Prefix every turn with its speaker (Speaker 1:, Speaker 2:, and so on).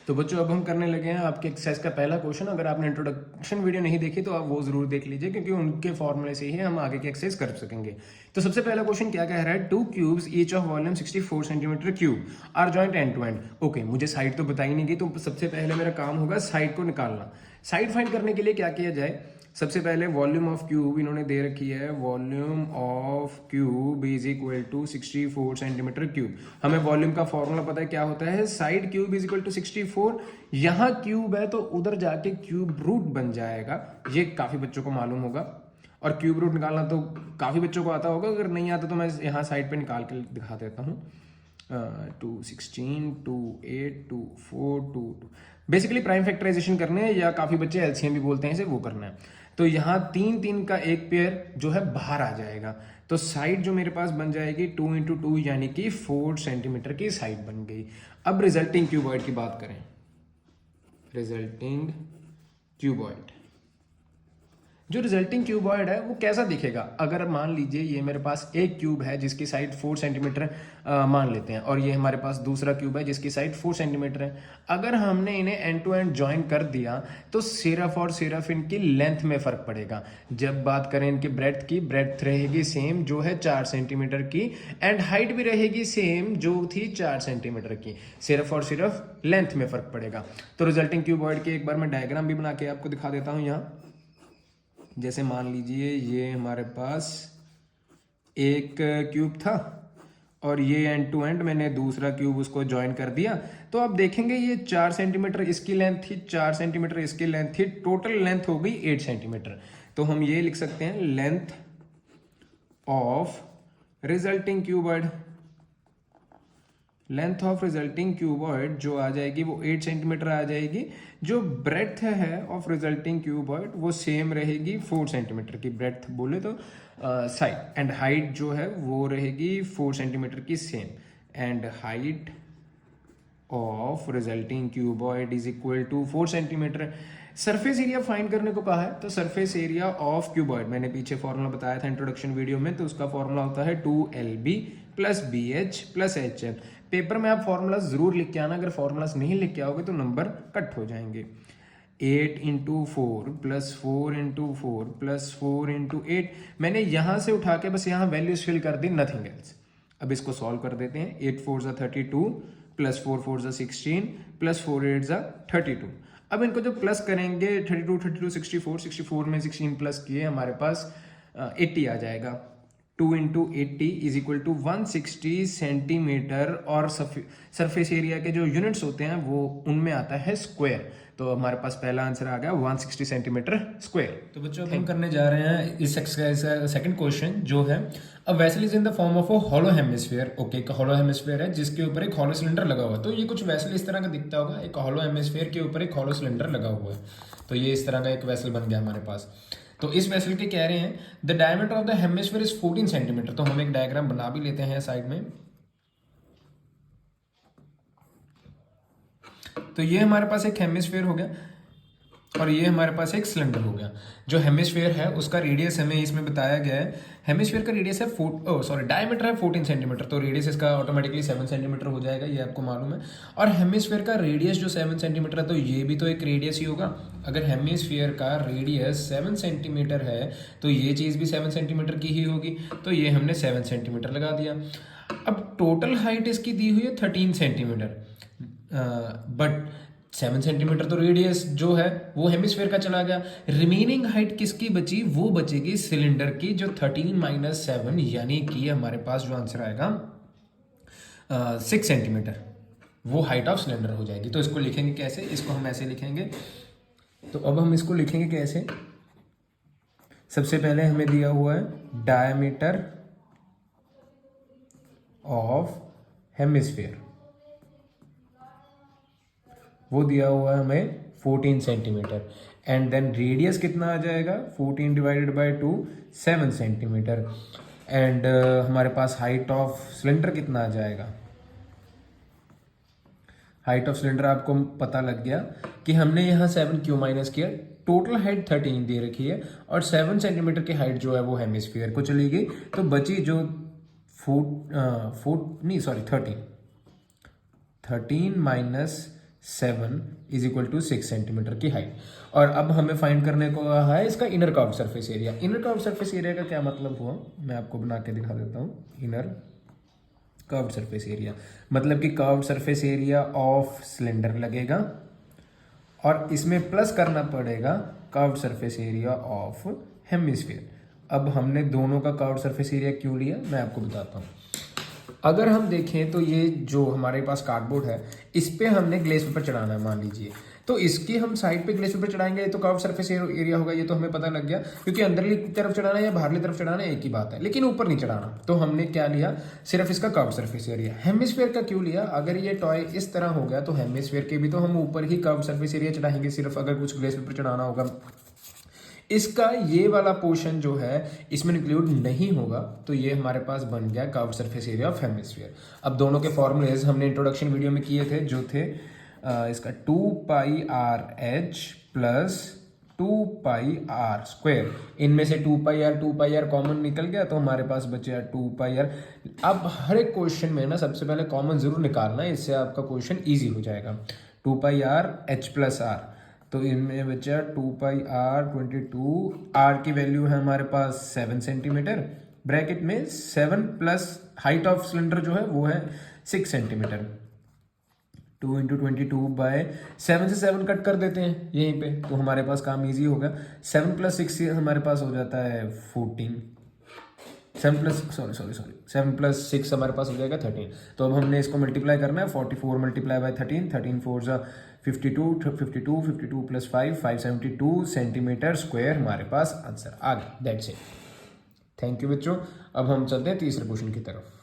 Speaker 1: तो बच्चों अब हम करने लगे हैं आपके एक्सरसाइज का पहला क्वेश्चन। अगर आपने इंट्रोडक्शन वीडियो नहीं देखी तो आप वो जरूर देख लीजिए, क्योंकि उनके फॉर्मूले से ही हम आगे की एक्सरसाइज कर सकेंगे। तो सबसे पहला क्वेश्चन क्या कह रहा है, 2 cubes each of volume 64 centimetre cube are joint end to end. Okay, मुझे साइड तो बताई नहीं गई, तो सबसे पहले मेरा काम होगा साइड को निकालना। साइड फाइंड करने के लिए क्या किया जाए, सबसे पहले वॉल्यूम ऑफ क्यूब इन्होंने दे रखी है, volume of cube is equal to 64 centimetre cube. हमें वॉल्यूम का फॉर्मूला पता है क्या होता है, side cube is equal to 64। यहाँ क्यूब है तो उधर जाके क्यूब रूट बन जाएगा, ये काफी बच्चों को मालूम होगा। और क्यूब रूट निकालना तो काफी बच्चों को आता होगा, अगर नहीं आता तो मैं यहाँ साइड पे निकाल के दिखा देता हूँ। 2 16 2 8 2 4 2 2 बेसिकली प्राइम फैक्टराइजेशन करने हैं, या काफी बच्चे एलसीएम भी बोलते हैं इसे, वो करना है। तो यहाँ 3 3 का एक पेयर जो है बाहर आ जाएगा, तो साइड जो मेरे पास बन जाएगी 2 इंटू 2 यानी कि 4 सेंटीमीटर की साइड बन गई। अब रिजल्टिंग क्यूबॉइड की बात करें, रिजल्टिंग क्यूबॉइड, जो रिजल्टिंग क्यूबॉइड है वो कैसा दिखेगा। अगर मान लीजिए ये मेरे पास एक क्यूब है जिसकी साइड 4 सेंटीमीटर मान लेते हैं, और ये हमारे पास दूसरा क्यूब है जिसकी साइड 4 सेंटीमीटर है। अगर हमने इन्हें एंड टू एंड ज्वाइन कर दिया तो सिर्फ और सिर्फ इनकी लेंथ में फर्क पड़ेगा। जब बात करें इनकी ब्रेड्थ की, ब्रेड्थ रहेगी सेम जो है 4 सेंटीमीटर की, एंड हाइट भी रहेगी सेम जो थी 4 सेंटीमीटर की, सिर्फ और सिर्फ लेंथ में फर्क पड़ेगा। तो रिजल्टिंग क्यूबॉइड के एक बार मैं डायग्राम भी बना के आपको दिखा देता हूँ यहाँ। जैसे मान लीजिए ये हमारे पास एक क्यूब था और ये एंड टू एंड मैंने दूसरा क्यूब उसको ज्वाइन कर दिया, तो आप देखेंगे ये 4 सेंटीमीटर इसकी लेंथ थी, 4 सेंटीमीटर इसकी लेंथ थी, टोटल लेंथ हो गई 8 सेंटीमीटर। तो हम ये लिख सकते हैं length of resulting cuboid, length of resulting cuboid जो आ जाएगी वो 8 सेंटीमीटर आ जाएगी। जो ब्रेड्थ है ऑफ रिजल्टिंग क्यूबॉइड वो सेम रहेगी 4 सेंटीमीटर की, ब्रेड्थ बोले तो साइड, एंड हाइट जो है वो रहेगी 4 सेंटीमीटर की same, and height of resulting cuboid is equal to 4 centimetre. Surface area find करने को कहा है, तो सरफेस एरिया ऑफ क्यूबॉइड मैंने पीछे फॉर्मूला बताया था इंट्रोडक्शन वीडियो में, तो उसका फॉर्मूला होता है 2LB plus BH plus HL। Paper में आप फॉर्मूला जरूर लिख के आना, अगर फॉर्मूलाज नहीं लिख के आओगे तो नंबर कट हो जाएंगे। 8 into 4 plus 4 into 4 plus 4 into 8, मैंने यहां से उठा के बस यहाँ वैल्यूज फिल कर दी, नथिंग एल्स। अब इसको सॉल्व कर देते हैं। 8 4 ज़ा 32 प्लस 4 4 ज़ा 16 प्लस 4 8 ज़ा 32। अब इनको जो प्लस करेंगे 32 32 64, 64 में 16 प्लस किए हमारे पास 80 आ जाएगा। 2 into 80 is equal to 160 centimetre, और सरफेस एरिया के जो यूनिट्स होते हैं वो उनमें आता है स्क्वायर। तो हमारे पास पहला आंसर आ गया 160 सेंटीमीटर स्क्वायर। तो बच्चों अब हम करने जा रहे हैं इस एक्सरसाइज का सेकंड क्वेश्चन, जो है a vessel is in the form of a hollow hemisphere. Okay, एक हॉलो हेमिस्फीयर है जिसके ऊपर एक हॉलो सिलेंडर लगा हुआ है। तो ये कुछ वेसल इस तरह का दिखता होगा, एक हॉलो हेमिस्फीयर के ऊपर एक हॉलो सिलेंडर लगा हुआ है। तो ये इस तरह का एक वेसल बन गया हमारे पास। तो इस वेसल के कह रहे हैं the diameter of the hemisphere is 14 centimetre. तो हम एक डायग्राम बना भी लेते हैं साइड में। तो ये हमारे पास एक हेमिस्फीयर हो गया और ये हमारे पास एक सिलेंडर हो गया। जो हेमिस्फीयर है उसका रेडियस हमें इसमें बताया गया है, हेमिस्फीयर का रेडियस है डायमीटर है 14 सेंटीमीटर, तो रेडियस इसका ऑटोमेटिकली 7 सेंटीमीटर हो जाएगा, ये आपको मालूम है। और हेमिस्फीयर का रेडियस जो 7 सेंटीमीटर है, तो ये भी तो एक रेडियस ही होगा। अगर हेमिस्फीयर का रेडियस 7 सेंटीमीटर है तो ये चीज़ भी 7 सेंटीमीटर की ही होगी, तो ये हमने 7 सेंटीमीटर लगा दिया। अब टोटल हाइट इसकी दी हुई है 13 सेंटीमीटर, बट 7 सेंटीमीटर तो रेडियस जो है वो हेमिस्फीयर का चला गया। रिमेनिंग हाइट किसकी बची, वो बचेगी सिलेंडर की, जो 13 माइनस 7 यानी कि हमारे पास जो आंसर आएगा 6 सेंटीमीटर, वो हाइट ऑफ सिलेंडर हो जाएगी। तो इसको लिखेंगे कैसे, इसको हम ऐसे लिखेंगे। तो अब हम इसको लिखेंगे कैसे, सबसे पहले हमें दिया हुआ है डायमीटर ऑफ हेमिस्फीयर, वो दिया हुआ है हमें 14 सेंटीमीटर, एंड देन रेडियस कितना आ जाएगा 14 डिवाइडेड बाय 2 7 सेंटीमीटर, एंड हमारे पास हाइट ऑफ सिलेंडर कितना आ जाएगा। हाइट ऑफ सिलेंडर आपको पता लग गया कि हमने यहाँ 7 क्यों माइनस किया, टोटल हाइट 13 दे रखी है और 7 सेंटीमीटर की हाइट जो है वो हेमिस्फीयर को चली गई, तो बची जो 13 minus 7 is equal to 6 centimetre की हाइट। और अब हमें फाइंड करने को कहा है इसका inner curved surface area. Inner curved surface area का क्या मतलब हुआ, मैं आपको बना के दिखा देता हूँ। इनर कर्व्ड सरफेस एरिया मतलब कि curved surface area of cylinder लगेगा और इसमें प्लस करना पड़ेगा curved surface area of hemisphere. अब हमने दोनों का कर्व्ड सरफेस एरिया क्यों लिया मैं आपको बताता हूँ। अगर हम देखें तो ये जो हमारे पास कार्डबोर्ड है इस पे हमने ग्लेस पेपर चढ़ाना है मान लीजिए, तो इसकी हम साइड पे ग्लेस पेपर चढ़ाएंगे तो कर्व सरफेस एरिया होगा, ये तो हमें पता लग गया। क्योंकि अंदरली तरफ चढ़ाना है या बाहरली तरफ चढ़ाना है एक ही बात है, लेकिन ऊपर नहीं चढ़ाना। तो हमने क्या लिया, सिर्फ इसका कर्व सरफेस एरिया। हेमिस्फीयर का क्यों लिया, अगर ये टॉय इस तरह हो गया तो हेमिस्फीयर के भी तो हम ऊपर ही कर्व सरफेस एरिया चढ़ाएंगे सिर्फ, अगर कुछ ग्लेस पेपर चढ़ाना होगा। इसका ये वाला पोर्शन जो है इसमें इंक्लूड नहीं होगा, तो ये हमारे पास बन गया curved surface area of hemisphere. अब दोनों के फॉर्मूलेज हमने इंट्रोडक्शन वीडियो में किए थे, जो थे इसका 2πrh प्लस 2πr²। इनमें से 2πr कॉमन निकल गया तो हमारे पास बचे 2πr। अब हर एक क्वेश्चन में ना सबसे पहले कॉमन जरूर निकालना है, इससे आपका क्वेश्चन ईजी हो जाएगा। 2πrh प्लस r, तो इनमें बचा 2πr22। r की वैल्यू है हमारे पास 7 सेंटीमीटर, ब्रैकेट में 7 प्लस हाइट ऑफ सिलेंडर जो है वो है 6 सेंटीमीटर। 2 इंटू 22/7 से 7 कट कर देते हैं यहीं पे, तो हमारे पास काम इजी होगा। 7 प्लस 6 हमारे पास हो जाता है 14। 7 प्लस 6 हमारे पास हो जाएगा 13। तो अब हमने इसको मल्टीप्लाई करना है, 44 मल्टीप्लाई बाय 13, 13 4 जा 52 प्लस 5 572 सेंटीमीटर स्क्वायर हमारे पास आंसर आ गया। That's it. थैंक यू बच्चों। अब हम चलते हैं तीसरे क्वेश्चन की तरफ।